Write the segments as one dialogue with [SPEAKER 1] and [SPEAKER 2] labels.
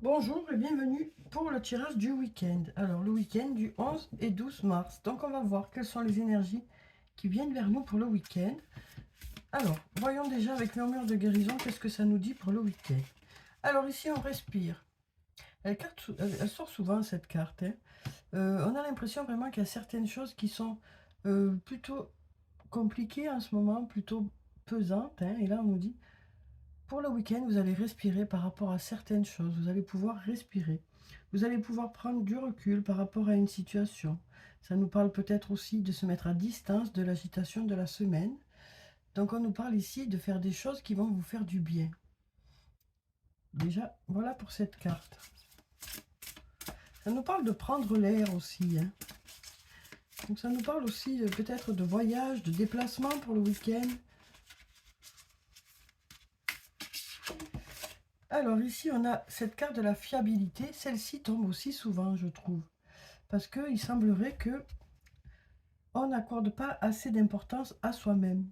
[SPEAKER 1] Bonjour et bienvenue pour le tirage du week-end. Alors le week-end du 11 et 12 mars. Donc on va voir quelles sont les énergies qui viennent vers nous pour le week-end. Alors voyons déjà avec murmure de guérison qu'est-ce que ça nous dit pour le week-end. Alors ici on respire. Elle sort souvent cette carte, hein. On a l'impression vraiment qu'il y a certaines choses qui sont plutôt compliquées en ce moment, plutôt pesantes, hein. Et là on nous dit pour le week-end, vous allez respirer par rapport à certaines choses. Vous allez pouvoir respirer. Vous allez pouvoir prendre du recul par rapport à une situation. Ça nous parle peut-être aussi de se mettre à distance de l'agitation de la semaine. Donc on nous parle ici de faire des choses qui vont vous faire du bien. Déjà, voilà pour cette carte. Ça nous parle de prendre l'air aussi, hein. Donc ça nous parle aussi peut-être de voyage, de déplacement pour le week-end. Alors ici, on a cette carte de la fiabilité. Celle-ci tombe aussi souvent, je trouve. Parce qu'il semblerait que on n'accorde pas assez d'importance à soi-même.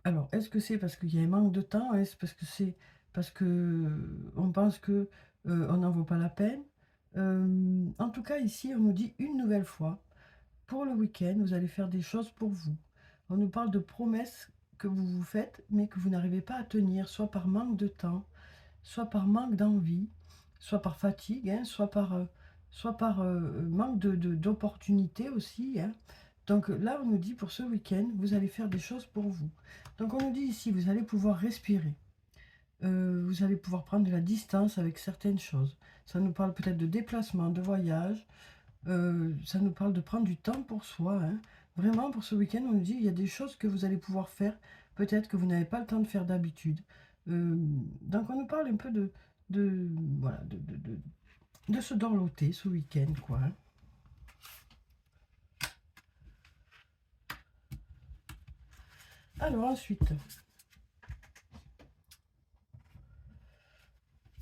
[SPEAKER 1] Alors, est-ce que c'est parce qu'il y a un manque de temps? Est-ce parce que c'est parce que on pense que on n'en vaut pas la peine? En tout cas, ici, on nous dit une nouvelle fois, pour le week-end, vous allez faire des choses pour vous. On nous parle de promesses que vous vous faites, mais que vous n'arrivez pas à tenir, soit par manque de temps, soit par manque d'envie, soit par fatigue, hein, soit par manque d'opportunités aussi, hein. Donc là, on nous dit pour ce week-end, vous allez faire des choses pour vous. Donc on nous dit ici, vous allez pouvoir respirer. Vous allez pouvoir prendre de la distance avec certaines choses. Ça nous parle peut-être de déplacement, de voyage. Ça nous parle de prendre du temps pour soi, hein. Vraiment, pour ce week-end, on nous dit il y a des choses que vous allez pouvoir faire, peut-être que vous n'avez pas le temps de faire d'habitude. Donc on nous parle un peu de voilà, de se dorloter ce week-end, quoi, hein. Alors ensuite,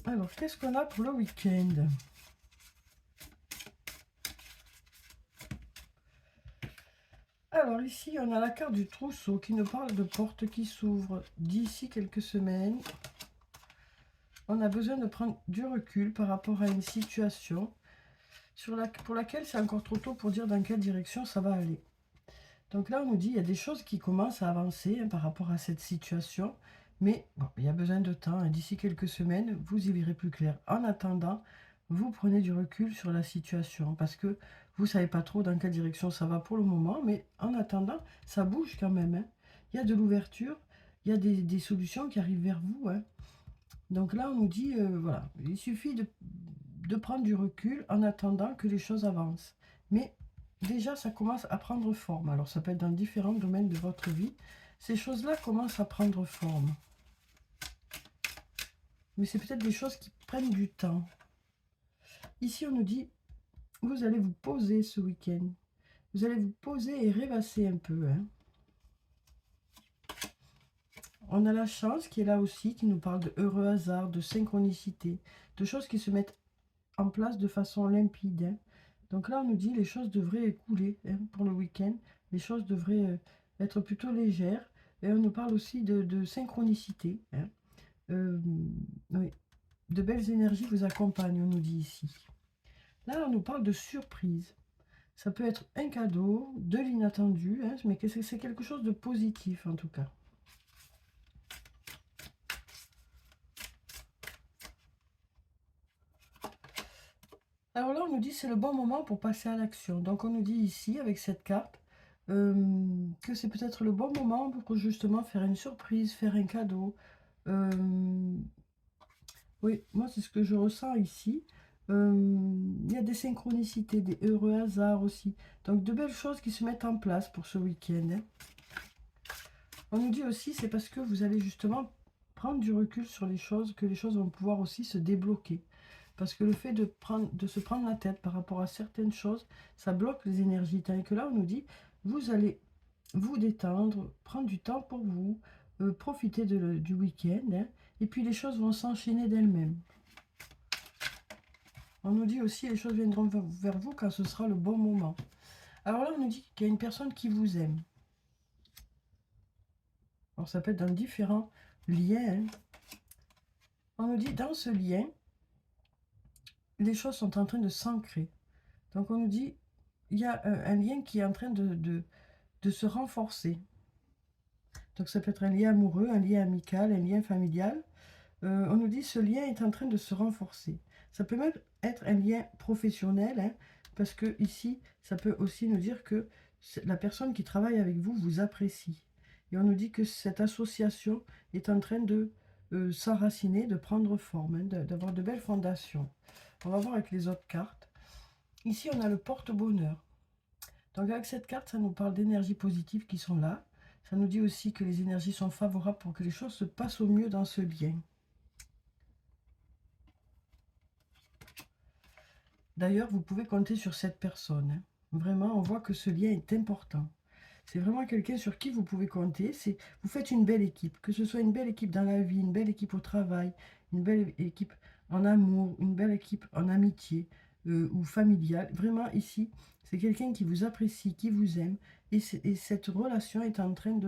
[SPEAKER 1] alors qu'est-ce qu'on a pour le week-end? Alors ici, on a la carte du trousseau qui nous parle de portes qui s'ouvrent d'ici quelques semaines. On a besoin de prendre du recul par rapport à une situation pour laquelle c'est encore trop tôt pour dire dans quelle direction ça va aller. Donc là, on nous dit il y a des choses qui commencent à avancer, hein, par rapport à cette situation, mais bon, il y a besoin de temps, hein. D'ici quelques semaines, vous y verrez plus clair. En attendant, vous prenez du recul sur la situation parce que vous ne savez pas trop dans quelle direction ça va pour le moment, mais en attendant, ça bouge quand même, hein. Il y a de l'ouverture, il y a des solutions qui arrivent vers vous, hein. Donc là, on nous dit, voilà, il suffit de prendre du recul en attendant que les choses avancent. Mais déjà, ça commence à prendre forme. Alors, ça peut être dans différents domaines de votre vie. Ces choses-là commencent à prendre forme. Mais c'est peut-être des choses qui prennent du temps. Ici, on nous dit, vous allez vous poser ce week-end. Vous allez vous poser et rêvasser un peu, hein. On a la chance qui est là aussi, qui nous parle de heureux hasard, de synchronicité, de choses qui se mettent en place de façon limpide, hein. Donc là, on nous dit les choses devraient couler, hein, pour le week-end. Les choses devraient être plutôt légères. Et on nous parle aussi de synchronicité, hein. Euh, oui. De belles énergies vous accompagnent, on nous dit ici. Là, on nous parle de surprise. Ça peut être un cadeau, de l'inattendu, hein, mais que c'est quelque chose de positif en tout cas. Alors là, on nous dit c'est le bon moment pour passer à l'action. Donc on nous dit ici, avec cette carte, que c'est peut-être le bon moment pour justement faire une surprise, faire un cadeau. Euh, oui, moi c'est ce que je ressens ici. Il y a des synchronicités, des heureux hasards aussi. Donc de belles choses qui se mettent en place pour ce week-end, hein. On nous dit aussi c'est parce que vous allez justement prendre du recul sur les choses, que les choses vont pouvoir aussi se débloquer. Parce que le fait de se prendre la tête par rapport à certaines choses, ça bloque les énergies. Tandis que là, on nous dit, vous allez vous détendre, prendre du temps pour vous, profiter du week-end, hein, et puis les choses vont s'enchaîner d'elles-mêmes. On nous dit aussi, les choses viendront vers vous quand ce sera le bon moment. Alors là, on nous dit qu'il y a une personne qui vous aime. Alors ça peut être dans différents liens, hein. On nous dit dans ce lien, les choses sont en train de s'ancrer. Donc on nous dit, il y a un lien qui est en train de se renforcer. Donc ça peut être un lien amoureux, un lien amical, un lien familial. On nous dit ce lien est en train de se renforcer. Ça peut même être un lien professionnel, hein, parce que ici, ça peut aussi nous dire que la personne qui travaille avec vous vous apprécie. Et on nous dit que cette association est en train de s'enraciner, de prendre forme, hein, d'avoir de belles fondations. On va voir avec les autres cartes. Ici, on a le porte-bonheur. Donc avec cette carte, ça nous parle d'énergies positives qui sont là. Ça nous dit aussi que les énergies sont favorables pour que les choses se passent au mieux dans ce lien. D'ailleurs, vous pouvez compter sur cette personne, hein. Vraiment, on voit que ce lien est important. C'est vraiment quelqu'un sur qui vous pouvez compter. Vous faites une belle équipe, que ce soit une belle équipe dans la vie, une belle équipe au travail, une belle équipe en amour, une belle équipe en amitié ou familiale. Vraiment, ici, c'est quelqu'un qui vous apprécie, qui vous aime. Et cette relation est en train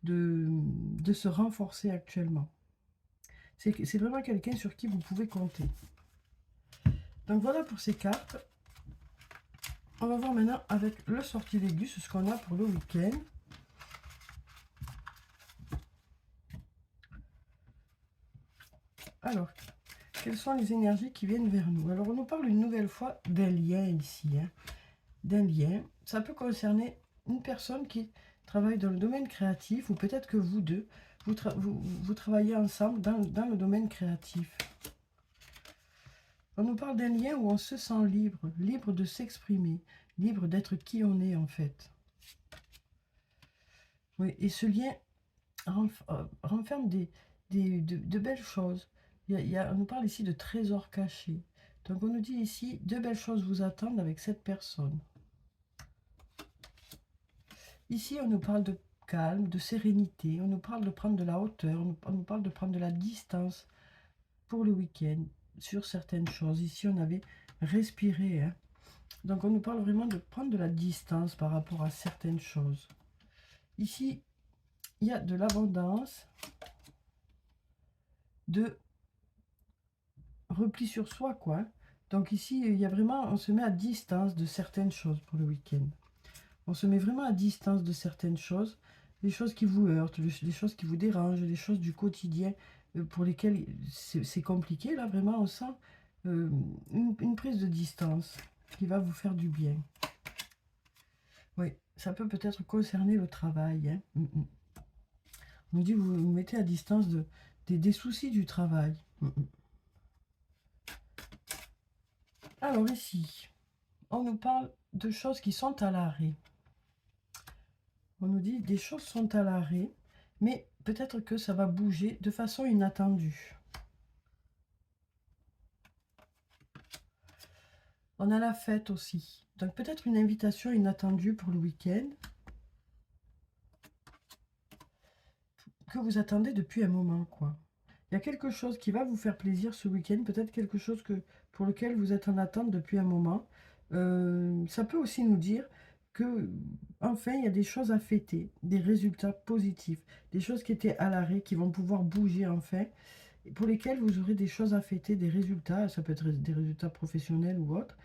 [SPEAKER 1] de se renforcer actuellement. C'est vraiment quelqu'un sur qui vous pouvez compter. Donc voilà pour ces cartes. On va voir maintenant avec le sortilège ce qu'on a pour le week-end. Alors, quelles sont les énergies qui viennent vers nous? Alors, on nous parle une nouvelle fois d'un lien ici, hein, d'un lien. Ça peut concerner une personne qui travaille dans le domaine créatif, ou peut-être que vous deux, vous travaillez ensemble dans le domaine créatif. On nous parle d'un lien où on se sent libre, libre de s'exprimer, libre d'être qui on est en fait. Oui, et ce lien renferme de belles choses. On nous parle ici de trésors cachés. Donc on nous dit ici, de belles choses vous attendent avec cette personne. Ici, on nous parle de calme, de sérénité, on nous parle de prendre de la hauteur, on nous parle de prendre de la distance pour le week-end sur certaines choses. Ici, on avait respiré, hein. Donc on nous parle vraiment de prendre de la distance par rapport à certaines choses. Ici, il y a de l'abondance, de repli sur soi, quoi. Donc ici, il y a vraiment, on se met à distance de certaines choses pour le week-end. On se met vraiment à distance de certaines choses, des choses qui vous heurtent, des choses qui vous dérangent, des choses du quotidien pour lesquelles c'est compliqué. Là, vraiment, on sent une prise de distance qui va vous faire du bien. Oui, ça peut peut-être concerner le travail, hein. On nous dit, vous vous mettez à distance des soucis du travail. Alors ici, on nous parle de choses qui sont à l'arrêt. On nous dit des choses sont à l'arrêt, mais peut-être que ça va bouger de façon inattendue. On a la fête aussi. Donc peut-être une invitation inattendue pour le week-end que vous attendez depuis un moment, quoi. Il y a quelque chose qui va vous faire plaisir ce week-end, peut-être quelque chose pour lequel vous êtes en attente depuis un moment. Ça peut aussi nous dire que, enfin, il y a des choses à fêter, des résultats positifs, des choses qui étaient à l'arrêt, qui vont pouvoir bouger enfin, et pour lesquelles vous aurez des choses à fêter, des résultats, ça peut être des résultats professionnels ou autres,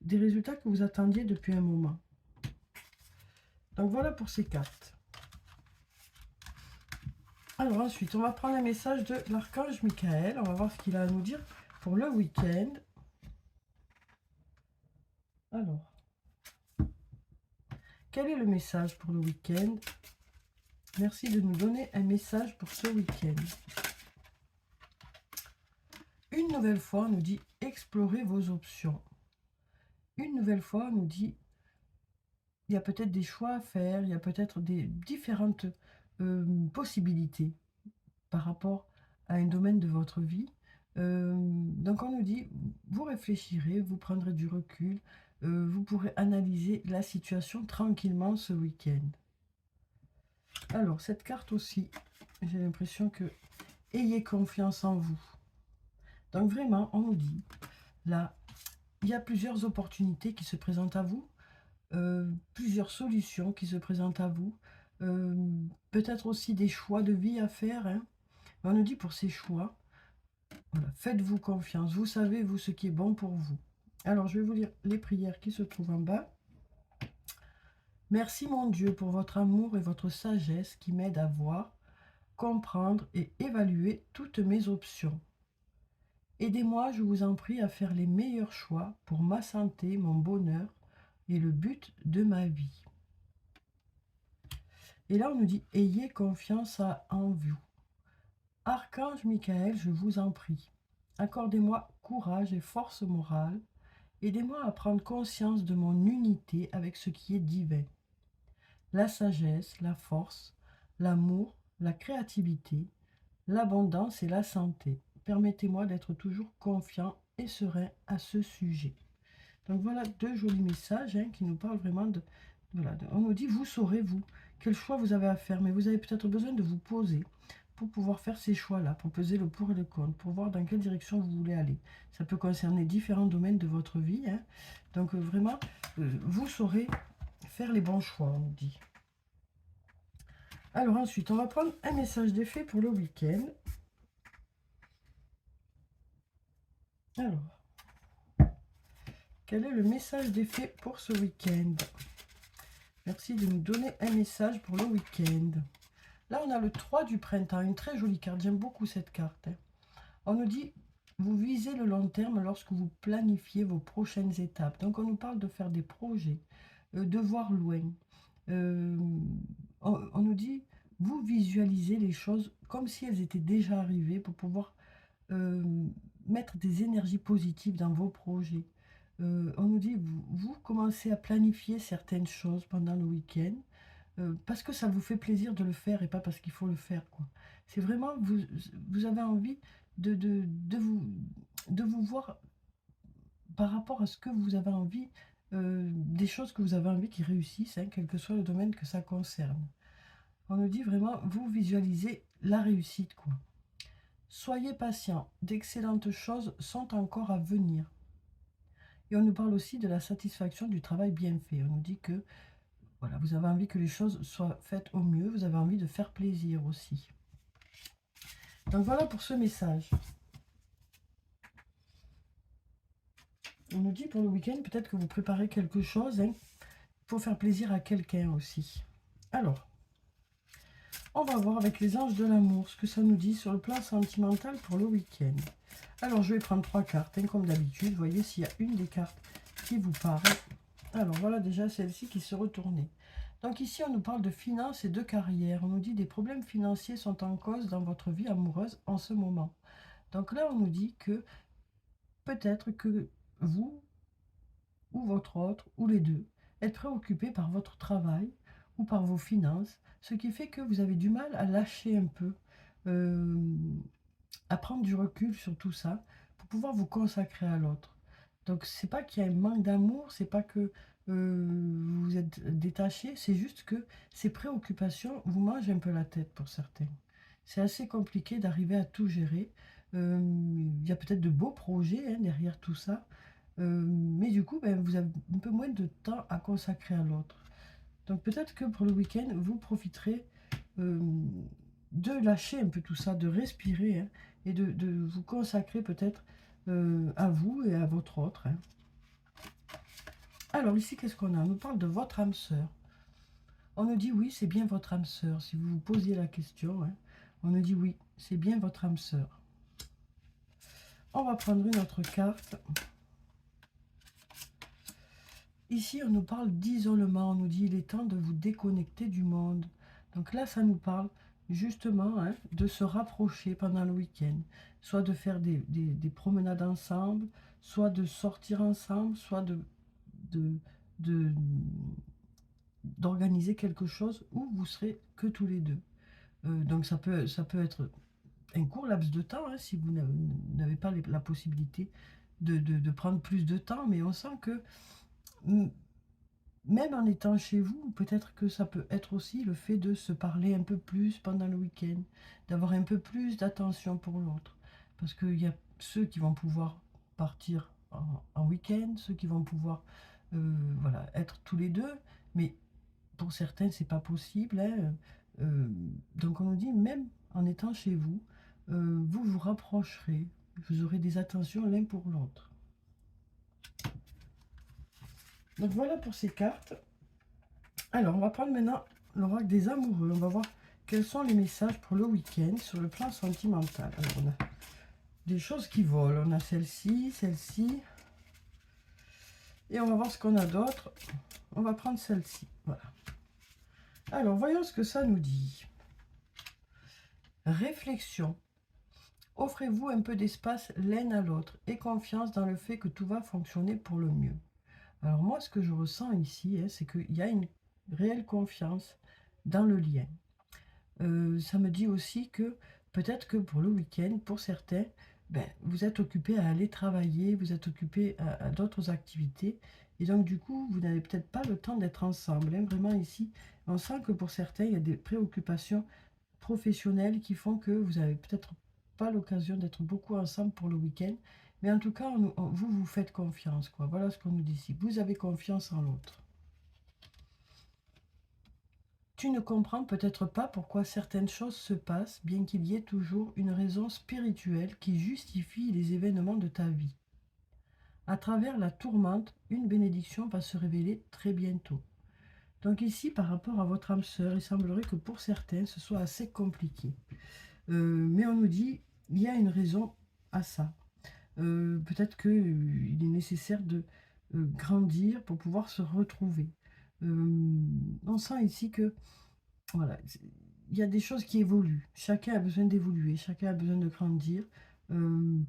[SPEAKER 1] des résultats que vous attendiez depuis un moment. Donc voilà pour ces cartes. Alors ensuite, on va prendre un message de l'archange Michael. On va voir ce qu'il a à nous dire pour le week-end. Alors, quel est le message pour le week-end? Merci de nous donner un message pour ce week-end. Une nouvelle fois, on nous dit explorez vos options. Une nouvelle fois, on nous dit il y a peut-être des choix à faire, il y a peut-être des différentes possibilités par rapport à un domaine de votre vie. Donc on nous dit, vous réfléchirez, vous prendrez du recul, vous pourrez analyser la situation tranquillement ce week-end. Alors, cette carte aussi, j'ai l'impression que ayez confiance en vous. Donc vraiment, on nous dit, là, il y a plusieurs opportunités qui se présentent à vous, plusieurs solutions qui se présentent à vous, peut-être aussi des choix de vie à faire, hein. On nous dit pour ces choix, Voilà, faites-vous confiance. Vous savez, vous, ce qui est bon pour vous. Alors, je vais vous lire les prières qui se trouvent en bas. Merci, mon Dieu, pour votre amour et votre sagesse qui m'aident à voir, comprendre et évaluer toutes mes options. Aidez-moi, je vous en prie, à faire les meilleurs choix pour ma santé, mon bonheur et le but de ma vie. Et là, on nous dit, ayez confiance en vous. Archange Michael, je vous en prie, accordez-moi courage et force morale. Aidez-moi à prendre conscience de mon unité avec ce qui est divin. La sagesse, la force, l'amour, la créativité, l'abondance et la santé. Permettez-moi d'être toujours confiant et serein à ce sujet. Donc voilà deux jolis messages qui nous parlent vraiment de... Voilà, on nous dit, vous saurez, vous, quel choix vous avez à faire, mais vous avez peut-être besoin de vous poser pour pouvoir faire ces choix-là, pour peser le pour et le contre, pour voir dans quelle direction vous voulez aller. Ça peut concerner différents domaines de votre vie. Donc vraiment, vous saurez faire les bons choix, on nous dit. Alors ensuite, on va prendre un message d'effet pour le week-end. Alors, quel est le message d'effet pour ce week-end? Merci de nous donner un message pour le week-end. Là, on a le 3 du printemps, une très jolie carte. J'aime beaucoup cette carte. On nous dit, vous visez le long terme lorsque vous planifiez vos prochaines étapes. Donc, on nous parle de faire des projets, de voir loin. On nous dit, vous visualisez les choses comme si elles étaient déjà arrivées pour pouvoir mettre des énergies positives dans vos projets. On nous dit, vous commencez à planifier certaines choses pendant le week-end parce que ça vous fait plaisir de le faire et pas parce qu'il faut le faire, quoi. C'est vraiment, vous avez envie de vous voir par rapport à ce que vous avez envie, des choses que vous avez envie qui réussissent, quel que soit le domaine que ça concerne. On nous dit vraiment, vous visualisez la réussite, quoi. Soyez patient, d'excellentes choses sont encore à venir. Et on nous parle aussi de la satisfaction du travail bien fait. On nous dit que voilà, vous avez envie que les choses soient faites au mieux, vous avez envie de faire plaisir aussi. Donc voilà pour ce message. On nous dit pour le week-end, peut-être que vous préparez quelque chose pour faire plaisir à quelqu'un aussi. Alors, on va voir avec les anges de l'amour ce que ça nous dit sur le plan sentimental pour le week-end. Alors, je vais prendre 3 cartes, comme d'habitude. Voyez s'il y a une des cartes qui vous parle. Alors, voilà déjà celle-ci qui se retournait. Donc ici, on nous parle de finances et de carrière. On nous dit des problèmes financiers sont en cause dans votre vie amoureuse en ce moment. Donc là, on nous dit que peut-être que vous, ou votre autre, ou les deux, êtes préoccupé par votre travail ou par vos finances, ce qui fait que vous avez du mal à lâcher un peu, à prendre du recul sur tout ça, pour pouvoir vous consacrer à l'autre. Donc c'est pas qu'il y a un manque d'amour, c'est pas que vous êtes détaché, c'est juste que ces préoccupations vous mangent un peu la tête pour certains. C'est assez compliqué d'arriver à tout gérer. Il y a peut-être de beaux projets derrière tout ça, mais du coup, vous avez un peu moins de temps à consacrer à l'autre. Donc peut-être que pour le week-end, vous profiterez de lâcher un peu tout ça, de respirer et de vous consacrer peut-être à vous et à votre autre. Alors ici, qu'est-ce qu'on a? On nous parle de votre âme sœur. On nous dit oui, c'est bien votre âme sœur. Si vous vous posiez la question, on nous dit oui, c'est bien votre âme sœur. On va prendre une autre carte. Ici, on nous parle d'isolement. On nous dit il est temps de vous déconnecter du monde. Donc là, ça nous parle justement de se rapprocher pendant le week-end. Soit de faire des promenades ensemble, soit de sortir ensemble, soit d'organiser quelque chose où vous serez que tous les deux. Donc ça peut être un court laps de temps, si vous n'avez pas la possibilité de prendre plus de temps, mais on sent que même en étant chez vous, peut-être que ça peut être aussi le fait de se parler un peu plus pendant le week-end, d'avoir un peu plus d'attention pour l'autre. Parce qu'il y a ceux qui vont pouvoir partir en week-end, ceux qui vont pouvoir voilà, être tous les deux, mais pour certains, c'est pas possible. Donc on nous dit, même en étant chez vous, vous vous rapprocherez Vous aurez des attentions l'un pour l'autre. Donc voilà pour ces cartes. Alors, on va prendre maintenant l'oracle des amoureux. On va voir quels sont les messages pour le week-end sur le plan sentimental. Alors, on a des choses qui volent. On a celle-ci, celle-ci. Et on va voir ce qu'on a d'autre. On va prendre celle-ci. Voilà. Alors, voyons ce que ça nous dit. Réflexion. Offrez-vous un peu d'espace l'un à l'autre et confiance dans le fait que tout va fonctionner pour le mieux. Alors moi, ce que je ressens ici, c'est qu'il y a une réelle confiance dans le lien. Ça me dit aussi que peut-être que pour le week-end, pour certains, vous êtes occupé à aller travailler, vous êtes occupé à d'autres activités. Et donc du coup, vous n'avez peut-être pas le temps d'être ensemble. Vraiment ici, on sent que pour certains, il y a des préoccupations professionnelles qui font que vous n'avez peut-être pas l'occasion d'être beaucoup ensemble pour le week-end. Mais en tout cas, vous vous faites confiance, quoi. Voilà ce qu'on nous dit ici. Vous avez confiance en l'autre. Tu ne comprends peut-être pas pourquoi certaines choses se passent, bien qu'il y ait toujours une raison spirituelle qui justifie les événements de ta vie. À travers la tourmente, une bénédiction va se révéler très bientôt. Donc ici, par rapport à votre âme sœur, il semblerait que pour certains, ce soit assez compliqué. Mais on nous dit, il y a une raison à ça. Peut-être qu'il est nécessaire de grandir pour pouvoir se retrouver. On sent ici que voilà, il y a des choses qui évoluent. Chacun a besoin d'évoluer, chacun a besoin de grandir. On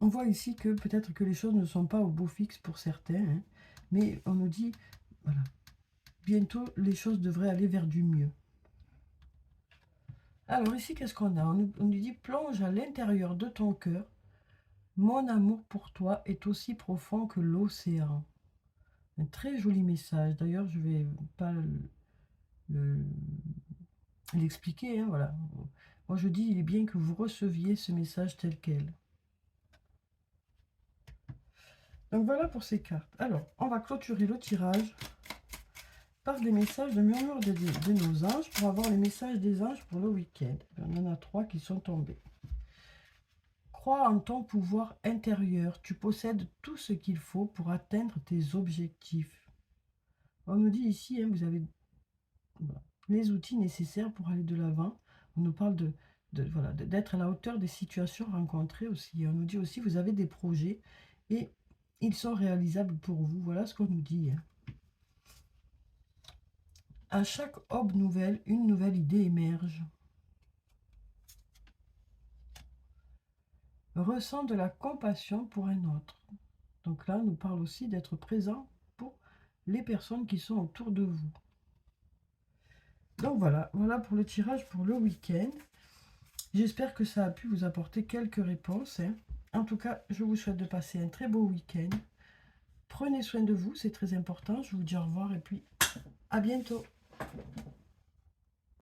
[SPEAKER 1] voit ici que peut-être que les choses ne sont pas au beau fixe pour certains, hein, mais on nous dit, voilà, bientôt les choses devraient aller vers du mieux. Alors ici, qu'est-ce qu'on a? On nous dit, plonge à l'intérieur de ton cœur. Mon amour pour toi est aussi profond que l'océan. Un très joli message. D'ailleurs, je vais pas l'expliquer, hein, voilà. Moi, je dis, il est bien que vous receviez ce message tel quel. Donc, voilà pour ces cartes. Alors, on va clôturer le tirage par des messages de murmure de nos anges pour avoir les messages des anges pour le week-end. On en a 3 qui sont tombés. Crois en ton pouvoir intérieur. Tu possèdes tout ce qu'il faut pour atteindre tes objectifs. On nous dit ici, hein, vous avez les outils nécessaires pour aller de l'avant. On nous parle d'être à la hauteur des situations rencontrées aussi. On nous dit aussi, vous avez des projets et ils sont réalisables pour vous. Voilà ce qu'on nous dit. À chaque aube nouvelle, une nouvelle idée émerge. Ressens de la compassion pour un autre. Donc là, on nous parle aussi d'être présent pour les personnes qui sont autour de vous. Donc voilà pour le tirage pour le week-end. J'espère que ça a pu vous apporter quelques réponses. En tout cas, je vous souhaite de passer un très beau week-end. Prenez soin de vous, c'est très important. Je vous dis au revoir et puis à bientôt.